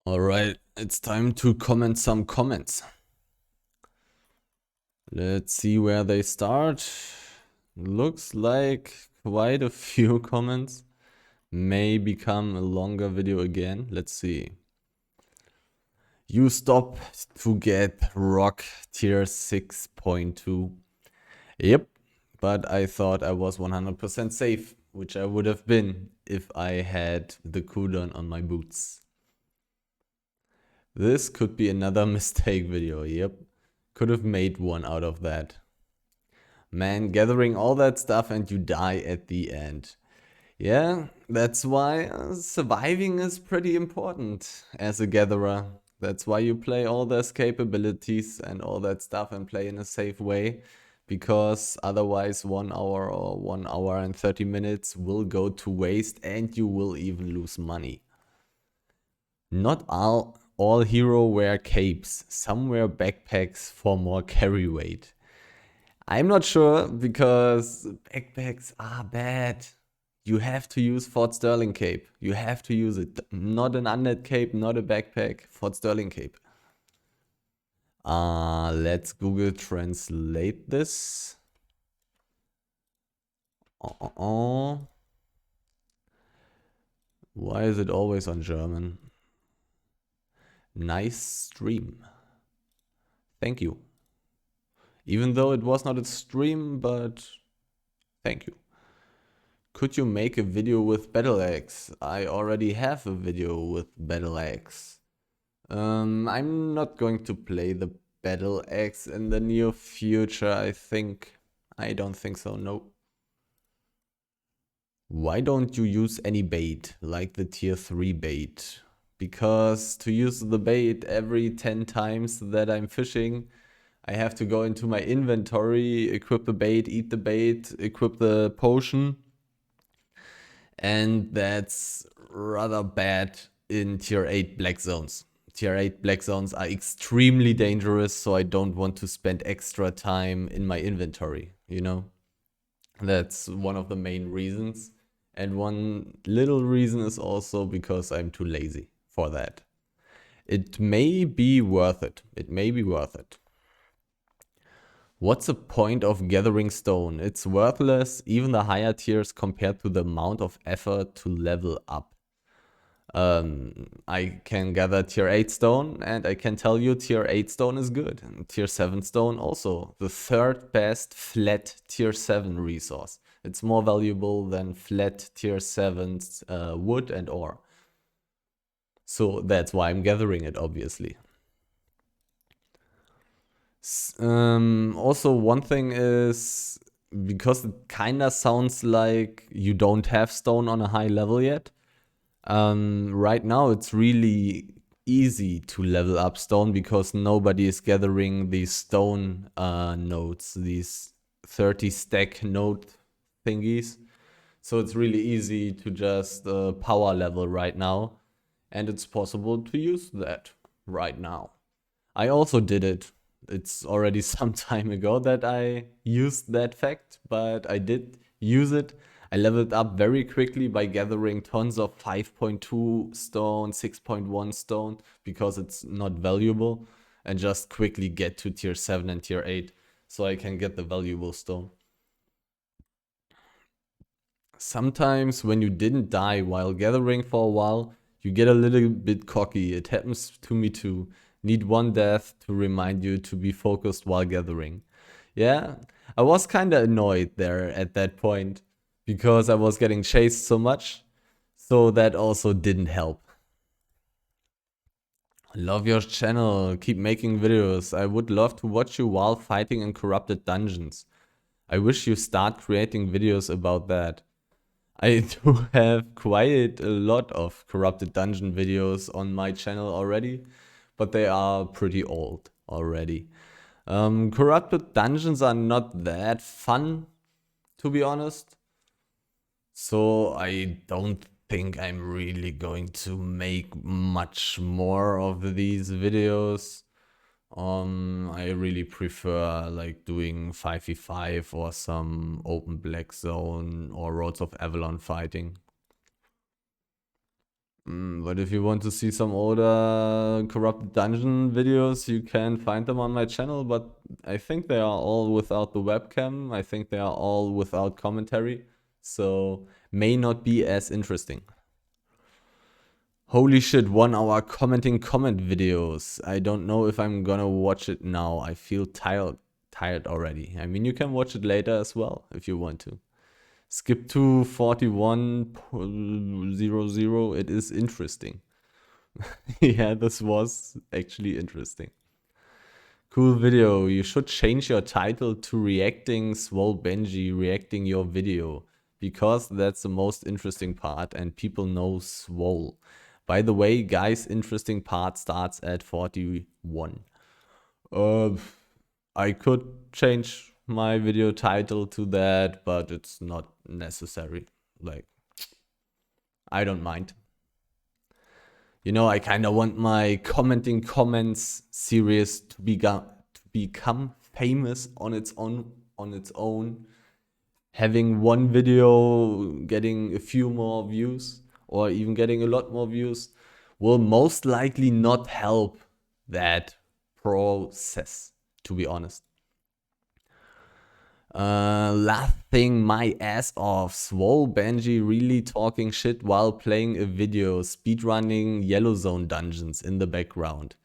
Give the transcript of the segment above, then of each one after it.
Alright, it's time to comment some comments. Let's see where they start. Looks like quite a few comments. May become a longer video again. Let's see. You stop to get rock tier 6.2. Yep, but I thought I was 100% safe, which I would have been if I had the cooldown on my boots. This could be another mistake video, yep. Could have made one out of that. Man, gathering all that stuff and you die at the end. Yeah, that's why surviving is pretty important as a gatherer. That's why you play all those capabilities and all that stuff and play in a safe way. Because otherwise 1 hour or 1 hour and 30 minutes will go to waste and you will even lose money. Not all hero wear capes. Some wear backpacks for more carry weight. I'm not sure because backpacks are bad. You have to use Fort Sterling cape. You have to use it. Not an undead cape, not a backpack. Fort Sterling cape. Let's Google translate this. Why is it always on German? Nice stream. Thank you. Even though it was not a stream, but thank you. Could you make a video with Battle Axe? I already have a video with Battle Axe. I'm not going to play the Battle Axe in the near future, I think. I don't think so, no. Why don't you use any bait, like the tier 3 bait? Because to use the bait every 10 times that I'm fishing, I have to go into my inventory, equip the bait, eat the bait, equip the potion. And that's rather bad in tier 8 black zones. Tier 8 black zones are extremely dangerous, so I don't want to spend extra time in my inventory, you know? That's one of the main reasons. And one little reason is also because I'm too lazy for that. It may be worth it. It may be worth it. What's the point of gathering stone? It's worthless, even the higher tiers compared to the amount of effort to level up. I can gather tier 8 stone and I can tell you tier 8 stone is good. And tier 7 stone also. The third best flat tier 7 resource. It's more valuable than flat tier 7 wood and ore. So that's why I'm gathering it, obviously. Also, one thing is, because it kinda sounds like you don't have stone on a high level yet, right now it's really easy to level up stone because nobody is gathering these stone nodes, these 30 stack node thingies. So it's really easy to just power level right now, and it's possible to use that right now. I also did it. It's already some time ago that I used that fact, but I did use it. I leveled up very quickly by gathering tons of 5.2 stone, 6.1 stone, because it's not valuable, and just quickly get to tier 7 and tier 8 so I can get the valuable stone. Sometimes when you didn't die while gathering for a while, you get a little bit cocky. It happens to me too. Need one death to remind you to be focused while gathering. Yeah, I was kinda annoyed there at that point because I was getting chased so much. So that also didn't help. Love your channel. Keep making videos. I would love to watch you while fighting in corrupted dungeons. I wish you start creating videos about that. I do have quite a lot of corrupted dungeon videos on my channel already, but they are pretty old already. Corrupted dungeons are not that fun, to be honest. So I don't think I'm really going to make much more of these videos. I really prefer like doing 5v5 or some open black zone or Roads of Avalon fighting. But if you want to see some older corrupted dungeon videos, you can find them on my channel, but I think they are all without the webcam. I think they are all without commentary, so may not be as interesting. Holy shit, 1 hour commenting comment videos. I don't know if I'm gonna watch it now. I feel tired already. I mean, you can watch it later as well if you want to. Skip to 41:00. It is interesting. Yeah, this was actually interesting. Cool video. You should change your title to reacting Swole Benji reacting your video, because that's the most interesting part and people know Swole. By the way, guys, interesting part starts at 41. I could change my video title to that, but it's not necessary. Like, I don't mind. You know, I kind of want my commenting comments series to become famous on its own. Having one video getting a few more views or even getting a lot more views will most likely not help that process, to be honest. Laughing my ass off. Swole Benji really talking shit while playing a video, speedrunning Yellow Zone dungeons in the background.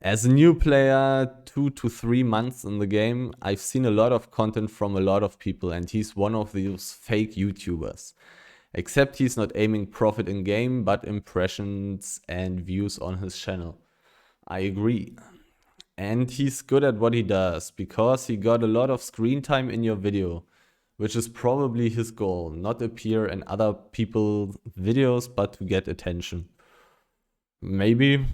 As a new player, 2 to 3 months in the game, I've seen a lot of content from a lot of people, and he's one of those fake YouTubers. Except he's not aiming profit in game, but impressions and views on his channel. I agree. And he's good at what he does, because he got a lot of screen time in your video, which is probably his goal, not appear in other people's videos, but to get attention. Maybe.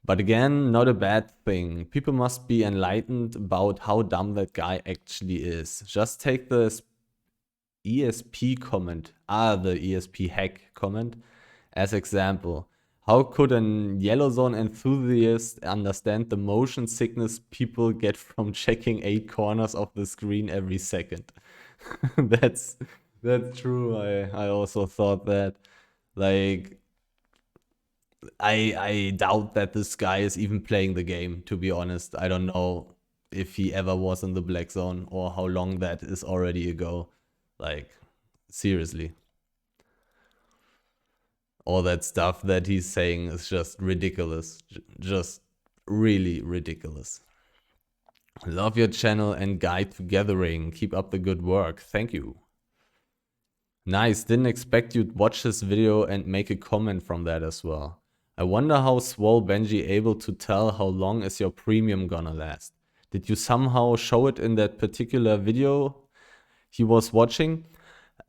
But again, not a bad thing. People must be enlightened about how dumb that guy actually is. Just take the ESP comment, the ESP hack comment, as example. How could an Yellow Zone enthusiast understand the motion sickness people get from checking 8 corners of the screen every second? That's true. I also thought that. Like, I doubt that this guy is even playing the game, to be honest. I don't know if he ever was in the Black Zone or how long that is already ago. Like, seriously. All that stuff that he's saying is just ridiculous. Just really ridiculous. Love your channel and guide to gathering. Keep up the good work. Thank you. Nice. Didn't expect you'd watch this video and make a comment from that as well. I wonder how Swole Benji able to tell how long is your premium gonna last. Did you somehow show it in that particular video he was watching?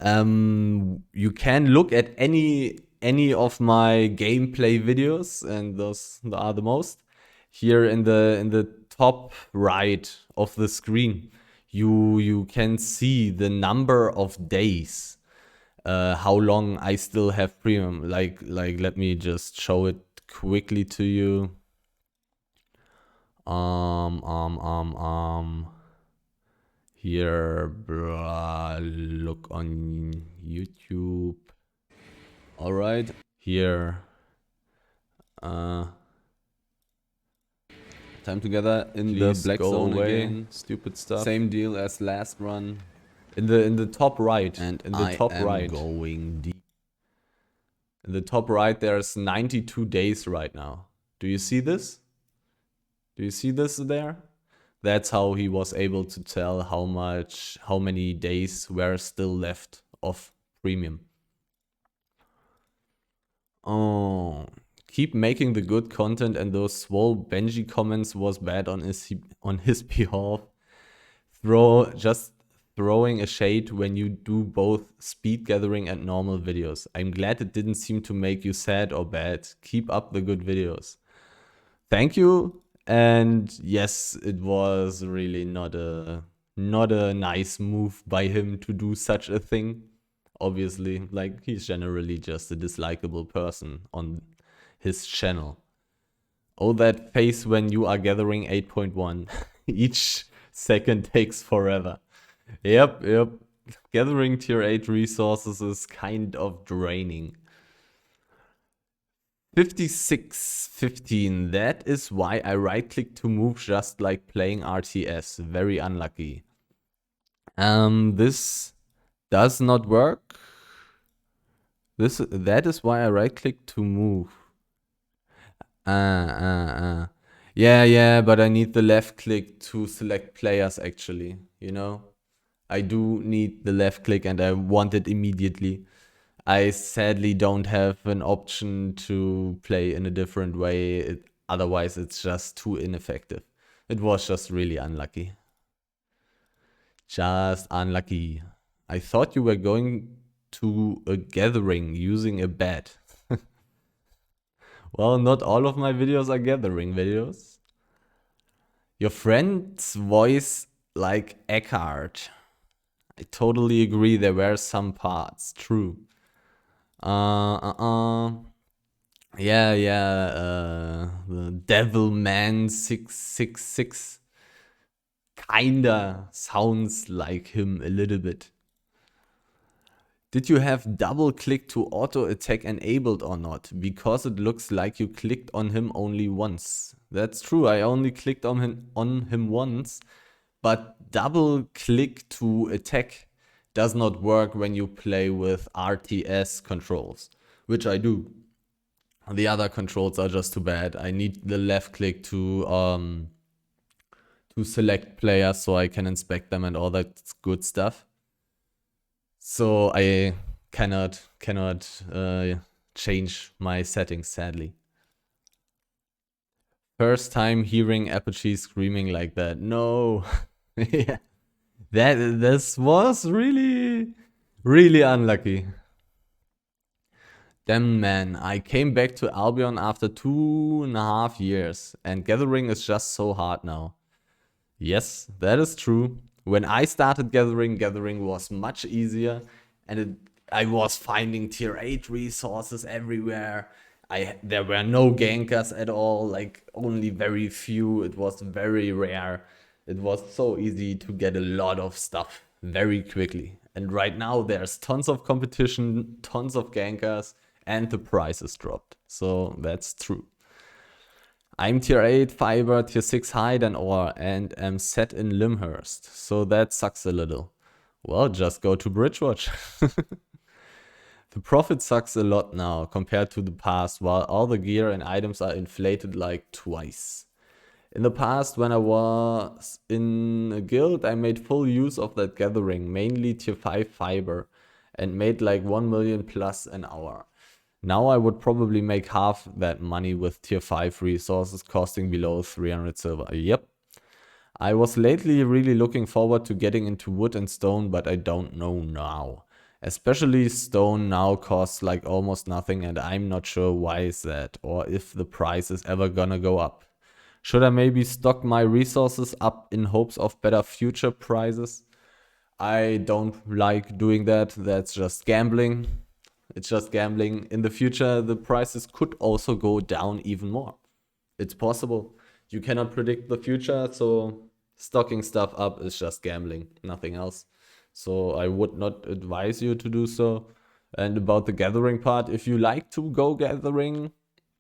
You can look at any of my gameplay videos, and those are the most. Here in the top right of the screen, you can see the number of days, how long I still have premium. Like let me just show it quickly to you. Here, bruh, look on YouTube. All right, here. Time together in the Black Zone again. Stupid stuff. Same deal as last run. In the top right, and in the top right, going deep. In the top right, there's 92 days right now. Do you see this? Do you see this there? That's how he was able to tell how many days were still left of premium. Oh, keep making the good content, and those Swole Benji comments was bad on his behalf. Just throwing a shade when you do both speed gathering and normal videos. I'm glad it didn't seem to make you sad or bad. Keep up the good videos. Thank you. And yes, it was really not a nice move by him to do such a thing. Obviously, like, he's generally just a dislikable person on his channel. Oh, that face when you are gathering 8.1. Each second takes forever. Yep. Gathering tier 8 resources is kind of draining. 56, 15. That is why I right click to move, just like playing RTS. Very unlucky. This does not work. That is why I right click to move. Yeah, but I need the left click to select players actually, you know? I do need the left click and I want it immediately. I sadly don't have an option to play in a different way. Otherwise, it's just too ineffective. It was just really unlucky. Just unlucky. I thought you were going to a gathering using a bat. Well, not all of my videos are gathering videos. Your friend's voice like Eckhart. I totally agree, there were some parts. True. The Devil Man 666 kinda sounds like him a little bit. Did you have double click to auto attack enabled or not? Because it looks like you clicked on him only once. That's true, I only clicked on him once, but double click to attack does not work when you play with RTS controls, which I do. The other controls are just too bad. I need the left click to select players so I can inspect them and all that good stuff. So I cannot change my settings, sadly. First time hearing Apogee screaming like that. No. Yeah. This was really unlucky. Damn man, I came back to Albion after 2.5 years and gathering is just so hard now. Yes, that is true. When I started gathering was much easier and I was finding tier 8 resources everywhere. There were no gankers at all, like only very few. It was very rare. It was so easy to get a lot of stuff very quickly. And right now there's tons of competition, tons of gankers, and the price is dropped. So that's true. I'm tier 8 fiber, tier 6 hide and ore, and am set in Limhurst, so that sucks a little. Well, just go to Bridgewatch. The profit sucks a lot now compared to the past, while all the gear and items are inflated like twice. In the past, when I was in a guild, I made full use of that gathering, mainly tier 5 fiber, and made like 1 million plus an hour. Now I would probably make half that money with tier 5 resources costing below 300 silver. Yep. I was lately really looking forward to getting into wood and stone, but I don't know now. Especially stone now costs like almost nothing and I'm not sure why is that or if the price is ever gonna go up. Should I maybe stock my resources up in hopes of better future prices? I don't like doing that. That's just gambling. It's just gambling. In the future, the prices could also go down even more. It's possible. You cannot predict the future, so stocking stuff up is just gambling, nothing else. So I would not advise you to do so. And about the gathering part, if you like to go gathering,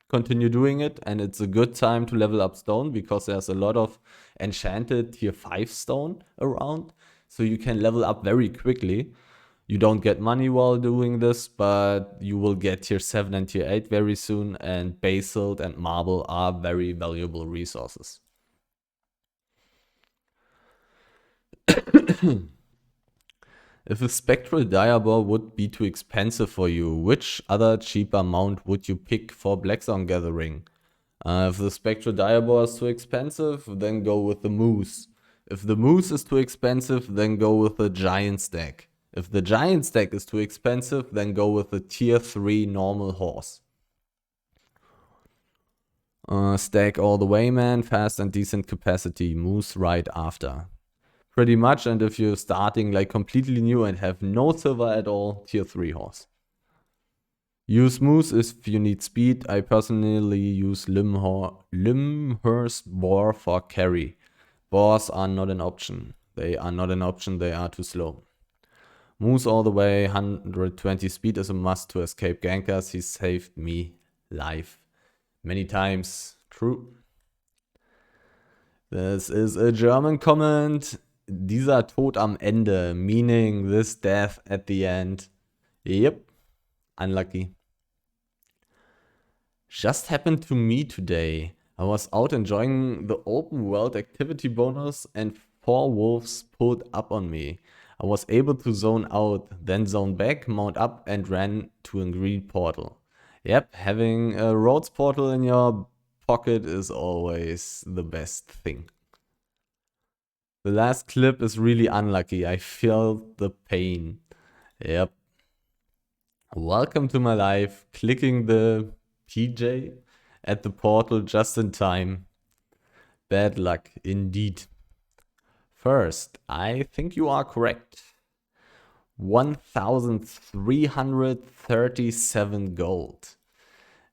continue doing it. And it's a good time to level up stone because there's a lot of enchanted tier 5 stone around. So you can level up very quickly. You don't get money while doing this, but you will get tier 7 and tier 8 very soon, and basalt and marble are very valuable resources. If a spectral diabor would be too expensive for you, which other cheaper mount would you pick for Blackzone gathering? If the spectral diabor is too expensive, then go with the moose. If the moose is too expensive, then go with the giant stack. If the giant stack is too expensive, then go with the tier 3 normal horse. Stack all the way, man. Fast and decent capacity. Moose right after. Pretty much, and if you're starting like completely new and have no silver at all, tier 3 horse. Use moose if you need speed. I personally use Limhurst boar for carry. Boars are not an option. They are not an option, they are too slow. Moose all the way, 120 speed is a must to escape gankers. He saved me life. Many times. True. This is a German comment. Dieser Tod am Ende, meaning this death at the end. Yep. Unlucky. Just happened to me today. I was out enjoying the open world activity bonus and 4 wolves pulled up on me. I was able to zone out, then zone back, mount up and ran to a green portal. Yep, having a roads portal in your pocket is always the best thing. The last clip is really unlucky. I felt the pain. Yep. Welcome to my life. Clicking the PJ at the portal just in time. Bad luck indeed. First, I think you are correct. 1,337 gold.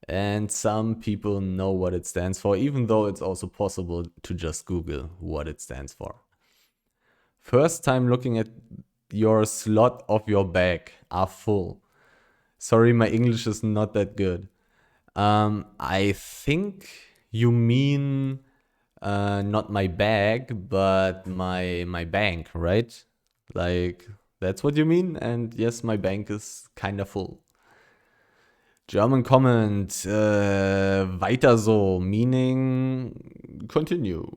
And some people know what it stands for, even though it's also possible to just Google what it stands for. First time looking at your slot of your bag are full. Sorry, my English is not that good. I think you mean not my bag, but my bank, right? Like, that's what you mean? And yes, my bank is kinda full. German comment, weiter so, meaning continue,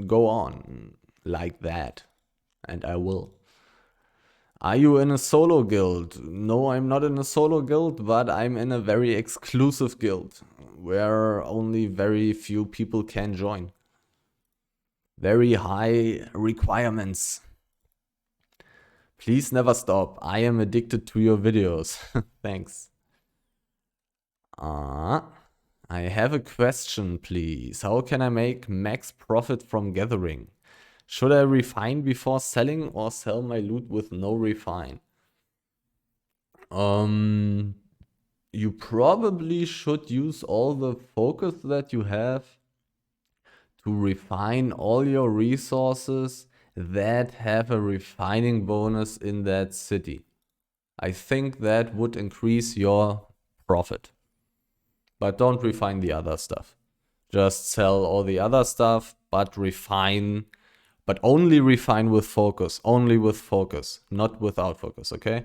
go on, like that, and I will. Are you in a solo guild? No, I'm not in a solo guild, but I'm in a very exclusive guild, where only very few people can join. Very high requirements. Please never stop. I am addicted to your videos. Thanks. I have a question, please. How can I make max profit from gathering? Should I refine before selling or sell my loot with no refine? You probably should use all the focus that you have to refine all your resources that have a refining bonus in that city. I think that would increase your profit. But don't refine the other stuff. Just sell all the other stuff, but refine, but only refine with focus. Only with focus, not without focus, okay?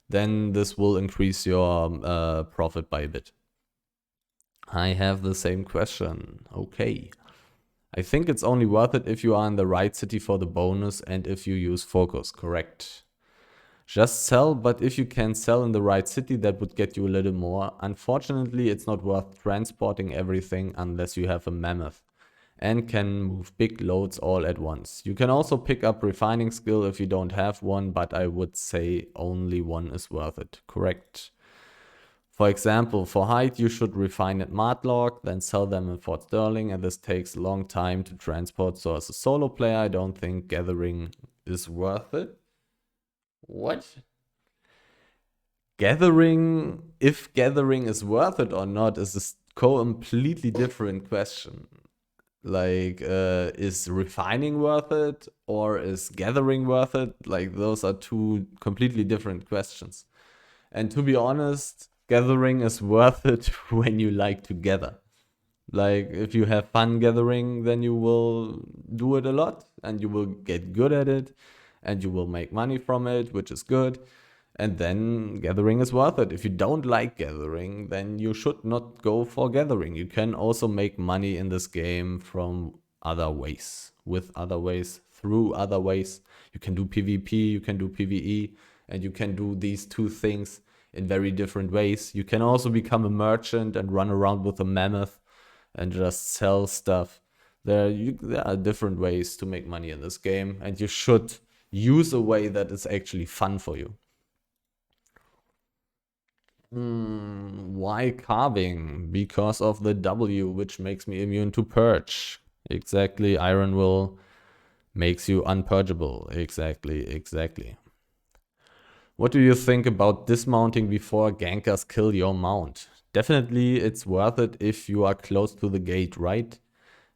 Then this will increase your profit by a bit. I have the same question. Okay. I think it's only worth it if you are in the right city for the bonus and if you use focus, correct? Just sell, but if you can sell in the right city, that would get you a little more. Unfortunately, it's not worth transporting everything unless you have a mammoth and can move big loads all at once. You can also pick up refining skill if you don't have one, but I would say only one is worth it, correct? For example, for height, you should refine at Matlock, then sell them in Fort Sterling, and this takes a long time to transport. So as a solo player, I don't think gathering is worth it. What? Gathering, if gathering is worth it or not, is a completely different question. Like, is refining worth it or is gathering worth it? Like, those are two completely different questions. And to be honest, gathering is worth it when you like to gather. Like, if you have fun gathering, then you will do it a lot and you will get good at it and you will make money from it, which is good. And then gathering is worth it. If you don't like gathering, then you should not go for gathering. You can also make money in this game from other ways, with other ways, through other ways. You can do PvP, you can do PvE, and you can do these two things in very different ways. You can also become a merchant and run around with a mammoth and just sell stuff. There are different ways to make money in this game, and you should use a way that is actually fun for you. Why carving? Because of the W, which makes me immune to purge. Exactly, Iron Will makes you unpurgeable. Exactly. What do you think about dismounting before gankers kill your mount? Definitely it's worth it if you are close to the gate, right?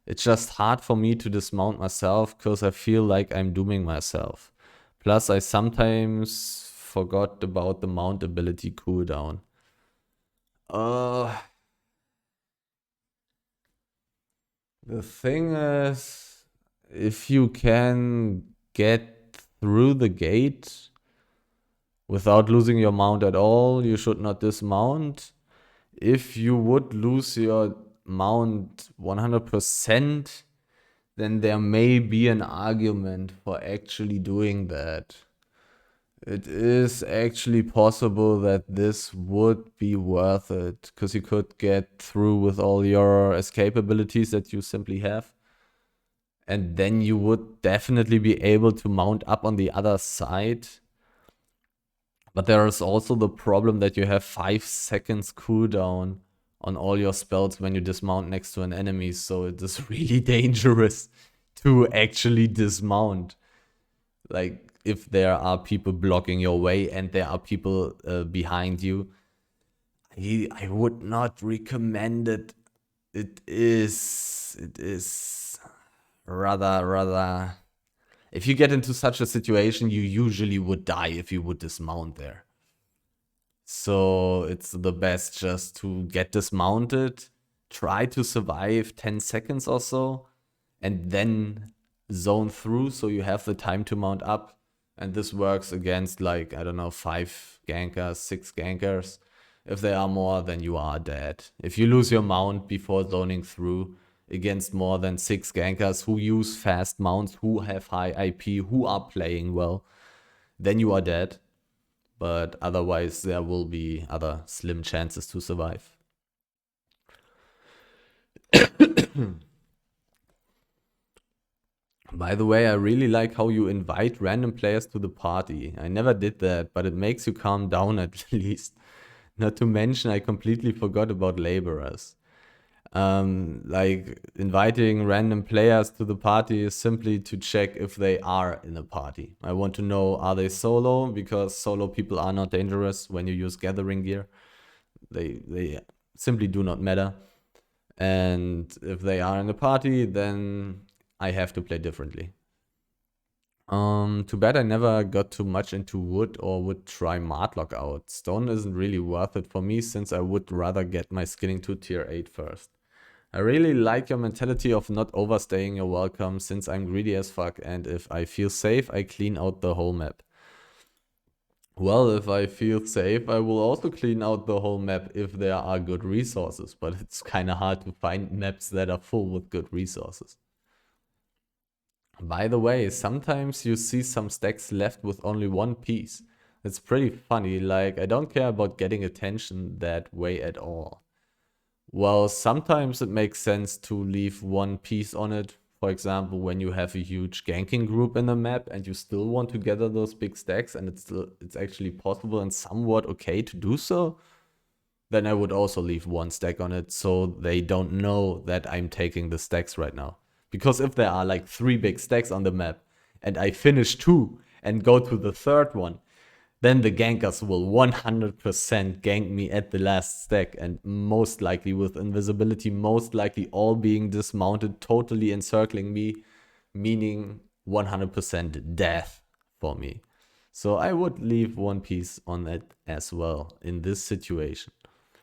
It's just hard for me to dismount myself because I feel like I'm dooming myself. Plus I sometimes forgot about the mount ability cooldown. The thing is, if you can get through the gate without losing your mount at all, you should not dismount. If you would lose your mount 100%, then there may be an argument for actually doing that. It is actually possible that this would be worth it, because you could get through with all your escape abilities that you simply have. And then you would definitely be able to mount up on the other side. But there is also the problem that you have 5 seconds cooldown on all your spells when you dismount next to an enemy, so it is really dangerous to actually dismount. Like, if there are people blocking your way and there are people behind you, I would not recommend it. It is rather. If you get into such a situation, you usually would die if you would dismount there. So it's the best just to get dismounted, try to survive 10 seconds or so, and then zone through so you have the time to mount up. And this works against, like, I don't know, 5 gankers, 6 gankers. If there are more, then you are dead. If you lose your mount before zoning through against more than 6 gankers who use fast mounts, who have high IP, who are playing well, then you are dead. But otherwise, there will be other slim chances to survive. By the way, I really like how you invite random players to the party. I never did that, but it makes you calm down at least. Not to mention, I completely forgot about laborers. Like, inviting random players to the party is simply to check if they are in a party. I want to know, are they solo? Because solo people are not dangerous when you use gathering gear. They simply do not matter. And if they are in a party, then I have to play differently. Too bad I never got too much into wood or would try Martlock out. Stone isn't really worth it for me, since I would rather get my skilling to tier 8 first. I really like your mentality of not overstaying your welcome, since I'm greedy as fuck, and if I feel safe, I clean out the whole map. Well, if I feel safe, I will also clean out the whole map if there are good resources, but it's kinda hard to find maps that are full with good resources. By the way, sometimes you see some stacks left with only one piece. It's pretty funny, like, I don't care about getting attention that way at all. Well, sometimes it makes sense to leave one piece on it. For example, when you have a huge ganking group in the map and you still want to gather those big stacks, and it's actually possible and somewhat okay to do so, then I would also leave one stack on it so they don't know that I'm taking the stacks right now. Because if there are like 3 big stacks on the map and I finish 2 and go to the third one, then the gankers will 100% gank me at the last stack, and most likely with invisibility, most likely all being dismounted, totally encircling me, meaning 100% death for me. So I would leave one piece on it as well in this situation.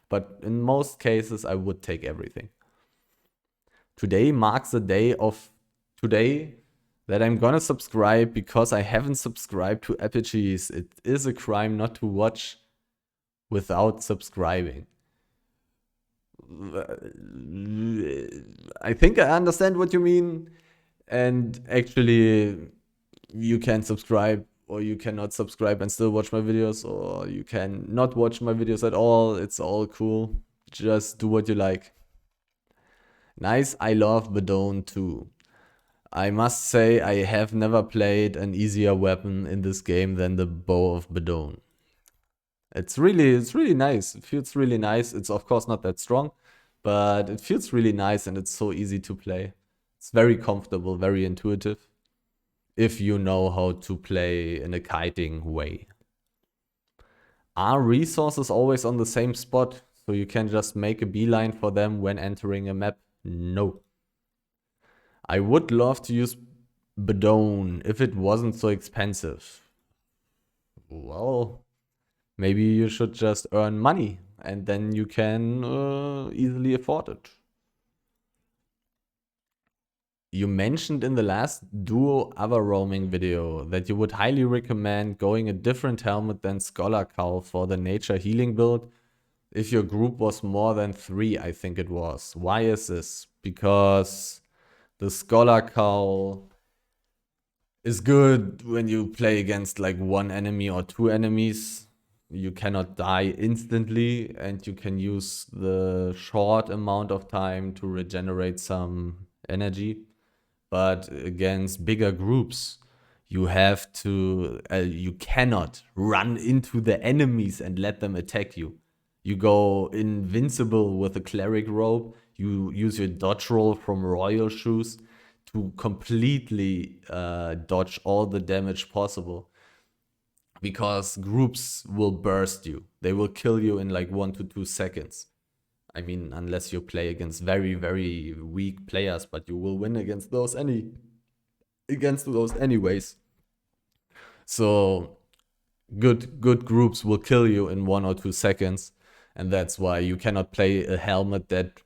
But in most cases, I would take everything. Today marks the day of today that I'm gonna subscribe, because I haven't subscribed to Apaches. It is a crime not to watch without subscribing. I think I understand what you mean. And actually, you can subscribe or you cannot subscribe and still watch my videos, or you can not watch my videos at all. It's all cool. Just do what you like. Nice, I love Badone too. I must say I have never played an easier weapon in this game than the bow of Badone. It's really nice. It feels really nice. It's of course not that strong, but it feels really nice and it's so easy to play. It's very comfortable, very intuitive, if you know how to play in a kiting way. Are resources always on the same spot, so you can just make a beeline for them when entering a map? No. I would love to use Badone if it wasn't so expensive. Well, maybe you should just earn money and then you can easily afford it. you mentioned in the last duo other roaming video that you would highly recommend going a different helmet than Scholar Cowl for the nature healing build if your group was more than 3, I think it was. Why is this? Because the Scholar Cowl is good when you play against like 1 enemy or 2 enemies. You cannot die instantly, and you can use the short amount of time to regenerate some energy. But against bigger groups, you cannot run into the enemies and let them attack you. You go invincible with a cleric robe. You use your dodge roll from royal shoes to completely dodge all the damage possible, because groups will burst you. They will kill you in like 1 to 2 seconds. I mean, unless you play against very, very weak players, but you will win against those anyways. So good groups will kill you in 1 or 2 seconds, and that's why you cannot play a helmet that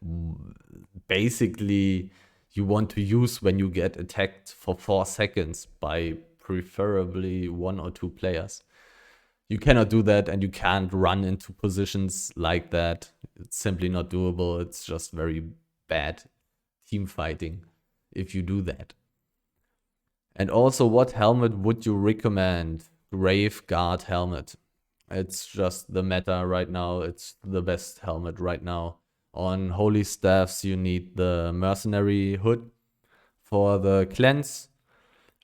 basically you want to use when you get attacked for 4 seconds by preferably 1 or 2 players. You cannot do that, and you can't run into positions like that. It's simply not doable. It's just very bad team fighting if you do that. And also, what helmet would you recommend? Grave Guard helmet. It's just the meta right now. It's the best helmet right now. On holy staffs, you need the mercenary hood for the cleanse.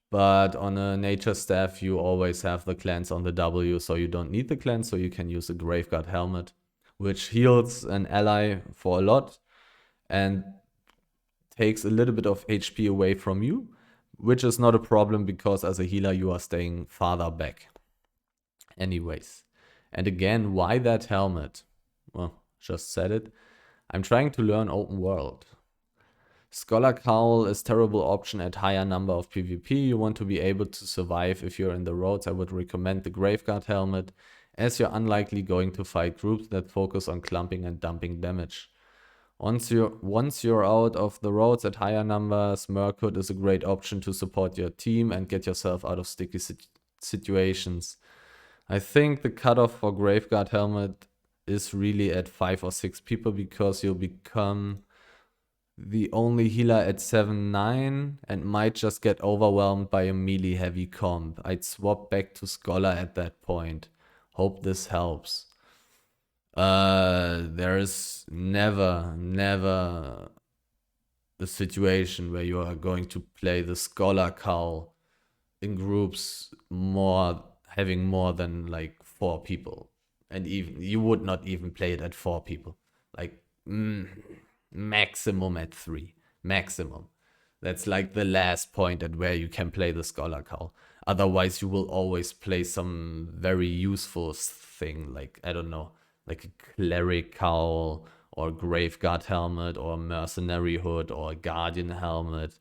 But on a nature staff, you always have the cleanse on the W, so you don't need the cleanse, so you can use a Graveguard helmet, which heals an ally for a lot and takes a little bit of HP away from you, which is not a problem because as a healer, you are staying farther back. Anyways, and again, why that helmet? Well, just said it. I'm trying to learn open world. Scholar Cowl is terrible option at higher number of PvP. You want to be able to survive if you're in the roads. I would recommend the Graveguard helmet, as you're unlikely going to fight groups that focus on clumping and dumping damage. Once you're out of the roads at higher numbers, Merkhood is a great option to support your team and get yourself out of sticky situations. I think the cutoff for Graveguard helmet is really at 5 or 6 people, because you'll become the only healer at 7-9 and might just get overwhelmed by a melee heavy comp. I'd swap back to Scholar at that point. Hope this helps. There is never a situation where you are going to play the Scholar Cowl in groups having more than like 4 people. And even you would not even play it at 4 people. Like maximum at 3. Maximum. That's like the last point at where you can play the Scholar Cowl. Otherwise, you will always play some very useful thing, like, I don't know, like a Cleric Cowl or Graveguard helmet or Mercenary Hood or Guardian helmet.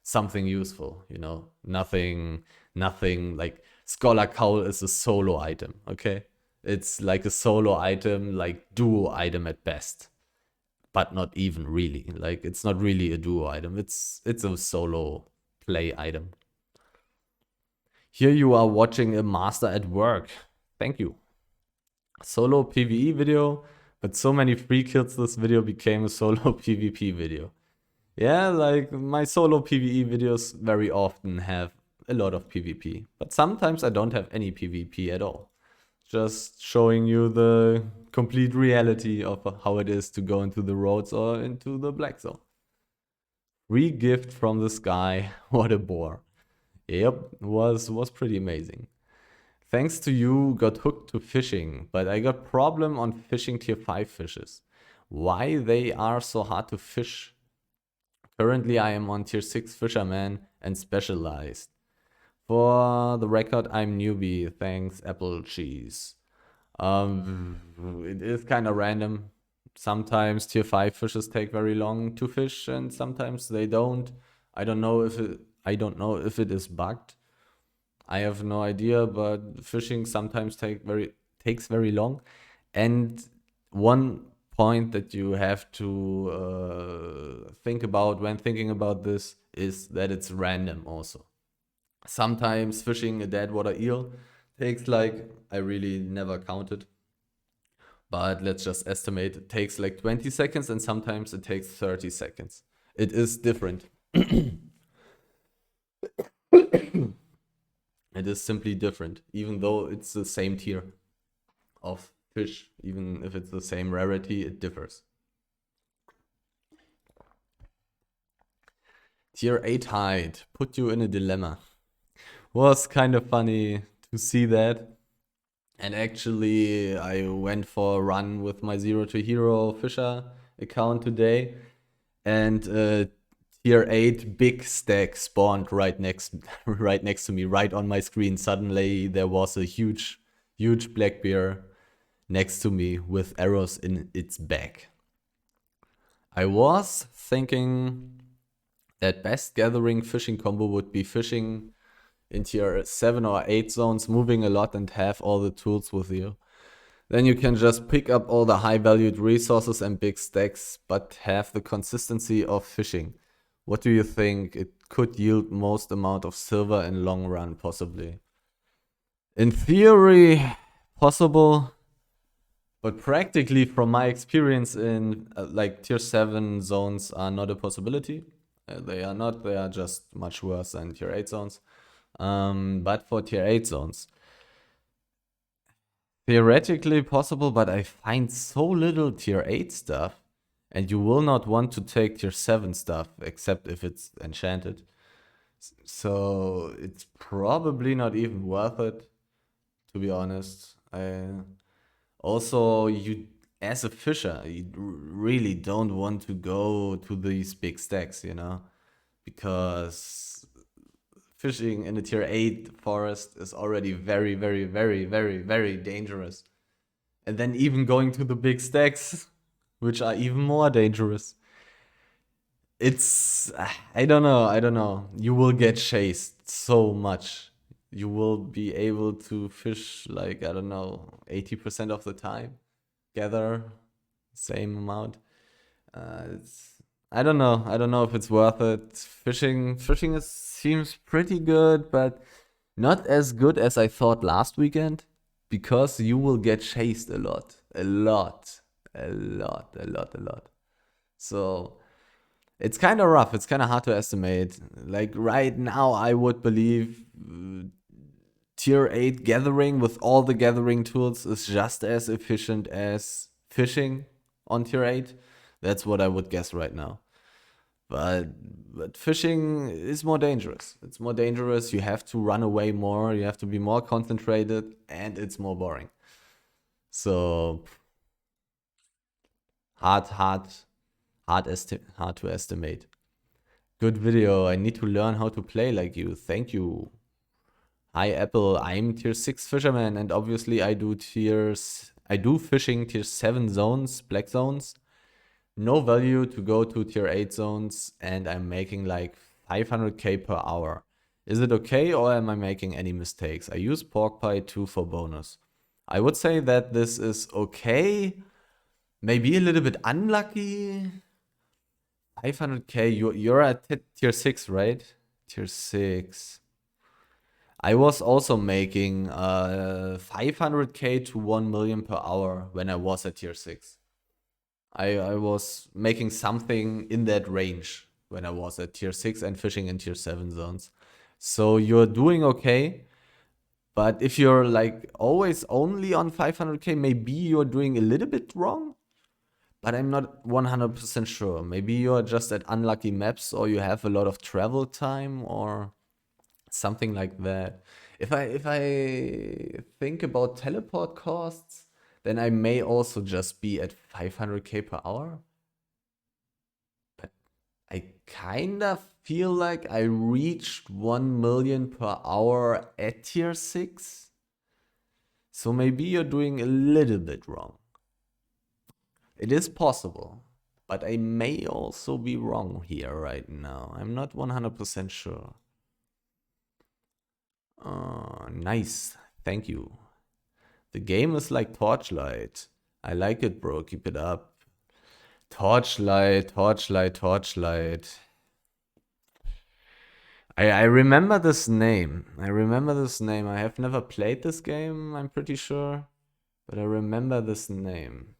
Something useful, you know? Nothing like Scholar Cowl is a solo item, okay? It's like a solo item, like duo item at best. But not even really. Like, it's not really a duo item. It's a solo play item. Here you are watching a master at work. Thank you. Solo PvE video, but so many free kills this video became a solo PvP video. Yeah, like my solo PvE videos very often have a lot of PvP, but sometimes I don't have any PvP at all. Just showing you the complete reality of how it is to go into the roads or into the black zone. Free gift from the sky. What a bore. Yep, was pretty amazing. Thanks to you, got hooked to fishing, but I got problem on fishing tier 5 fishes. Why they are so hard to fish? Currently I am on tier 6 fisherman and specialized. For the record, I'm newbie. Thanks, apple cheese. It is kind of random. Sometimes tier 5 fishes take very long to fish, and sometimes they don't. I don't know if it is bugged. I have no idea, but fishing sometimes takes very long. And one point that you have to think about when thinking about this is that it's random also. Sometimes fishing a dead water eel takes like, I really never counted, but let's just estimate it takes like 20 seconds and sometimes it takes 30 seconds. It is different. It is simply different, even though it's the same tier of fish. Even if it's the same rarity, it differs. Tier 8 hide put you in a dilemma. Was kind of funny to see that. And actually, I went for a run with my Zero to Hero Fisher account today. And tier 8 big stack spawned right next to me, right on my screen. Suddenly there was a huge black bear next to me with arrows in its back. I was thinking that best gathering fishing combo would be fishing in tier 7 or 8 zones, moving a lot and have all the tools with you. Then you can just pick up all the high valued resources and big stacks, but have the consistency of fishing. What do you think? It could yield most amount of silver in long run, possibly. In theory, possible, but practically from my experience in like tier 7 zones are not a possibility. They are not, they are just much worse than tier 8 zones. But for tier 8 zones, theoretically possible, but I find so little tier 8 stuff, and you will not want to take tier 7 stuff, except if it's enchanted. So it's probably not even worth it, to be honest. Also, you, as a fisher, you really don't want to go to these big stacks, you know? Because fishing in a tier 8 forest is already very, very, very, very, very dangerous. And then even going to the big stacks, which are even more dangerous. It's, I don't know. You will get chased so much. You will be able to fish like, I don't know, 80% of the time. Gather same amount. It's, I don't know. I don't know if it's worth it. Fishing seems pretty good, but not as good as I thought last weekend, because you will get chased a lot. A lot. A lot. A lot. A lot. So it's kind of rough. It's kind of hard to estimate. Like right now, I would believe tier 8 gathering with all the gathering tools is just as efficient as fishing on tier 8. That's what I would guess right now. But fishing is more dangerous. It's more dangerous. You have to run away more. You have to be more concentrated, and it's more boring. So hard to estimate. Good video. I need to learn how to play like you. Thank you. Hi Apple. I'm tier 6 fisherman, and obviously I do fishing tier 7 zones, black zones. No value to go to tier 8 zones, and I'm making like 500k per hour. Is it okay, or am I making any mistakes? I use pork pie too for bonus. I would say that this is okay. Maybe a little bit unlucky. 500k, you're at tier 6, right? Tier 6. I was also making 500k to 1 million per hour when I was at tier 6. I was making something in that range when I was at tier 6 and fishing in tier 7 zones. So you're doing okay. But if you're like always only on 500k, maybe you're doing a little bit wrong. But I'm not 100% sure. Maybe you're just at unlucky maps, or you have a lot of travel time, or something like that. If I think about teleport costs, then I may also just be at 500k per hour. But I kind of feel like I reached 1 million per hour at tier 6. So maybe you're doing a little bit wrong. It is possible, but I may also be wrong here right now. I'm not 100% sure. Nice. Thank you. The game is like Torchlight. I like it, bro. Keep it up. Torchlight, Torchlight, Torchlight. I remember this name. I remember this name. I have never played this game, I'm pretty sure. But I remember this name.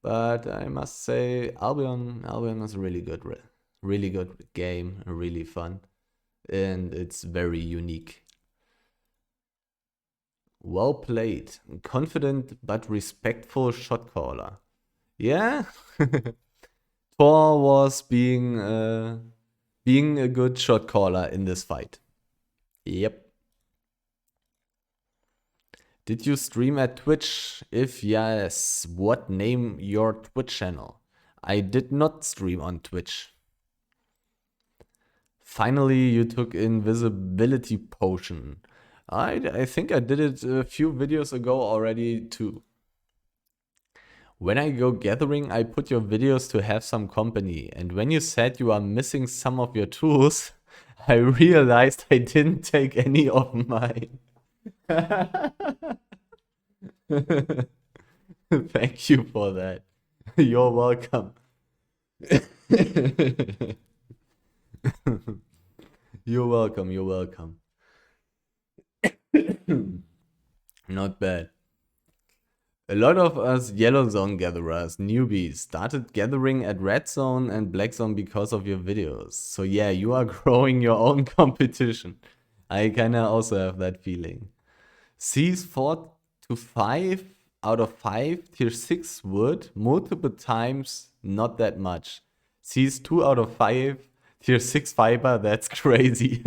But I must say, Albion is really good. Really good game, really fun. And it's very unique. Well played. Confident but respectful shot caller. Yeah. Thor was being a good shot caller in this fight. Yep. Did you stream at Twitch? If yes, what name your Twitch channel? I did not stream on Twitch. Finally, you took invisibility potion. I think I did it a few videos ago already too. When I go gathering, I put your videos to have some company. And when you said you are missing some of your tools, I realized I didn't take any of mine. Thank you for that. You're welcome. You're welcome. You're welcome. Not bad. A lot of us Yellow Zone gatherers, newbies, started gathering at Red Zone and Black Zone because of your videos. So yeah, you are growing your own competition. I kinda also have that feeling. Sees 4 to 5 out of 5 tier 6 wood multiple times, not that much. Sees 2 out of 5 tier 6 fiber, that's crazy.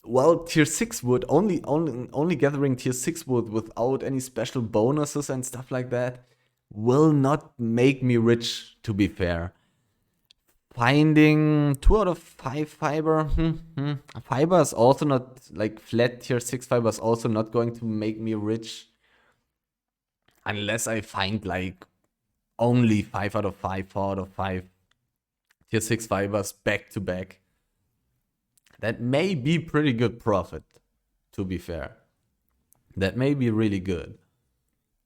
Well, tier 6 wood, only gathering tier 6 wood without any special bonuses and stuff like that will not make me rich, to be fair. Finding 2 out of 5 fiber, fiber is also not, like flat tier 6 fiber is also not going to make me rich. Unless I find like only 5 out of 5, 4 out of 5 tier 6 fibers back to back. That may be pretty good profit, to be fair. That may be really good.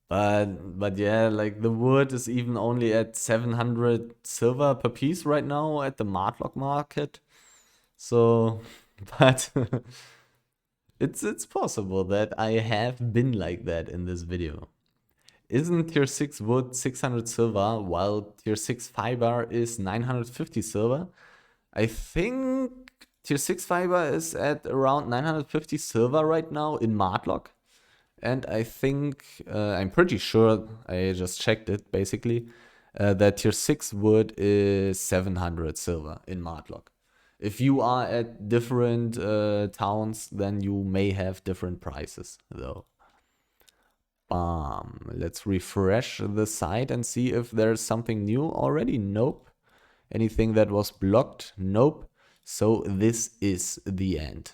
But yeah, like the wood is even only at 700 silver per piece right now at the Martlock market. So, but it's possible that I have been like that in this video. Isn't tier 6 wood 600 silver while tier 6 fiber is 950 silver? I think tier 6 fiber is at around 950 silver right now in Martlock. And I think, I'm pretty sure, I just checked it basically, that tier 6 wood is 700 silver in Martlock. If you are at different towns, then you may have different prices though. Let's refresh the site and see if there's something new already. Nope. Anything that was blocked? Nope. So this is the end.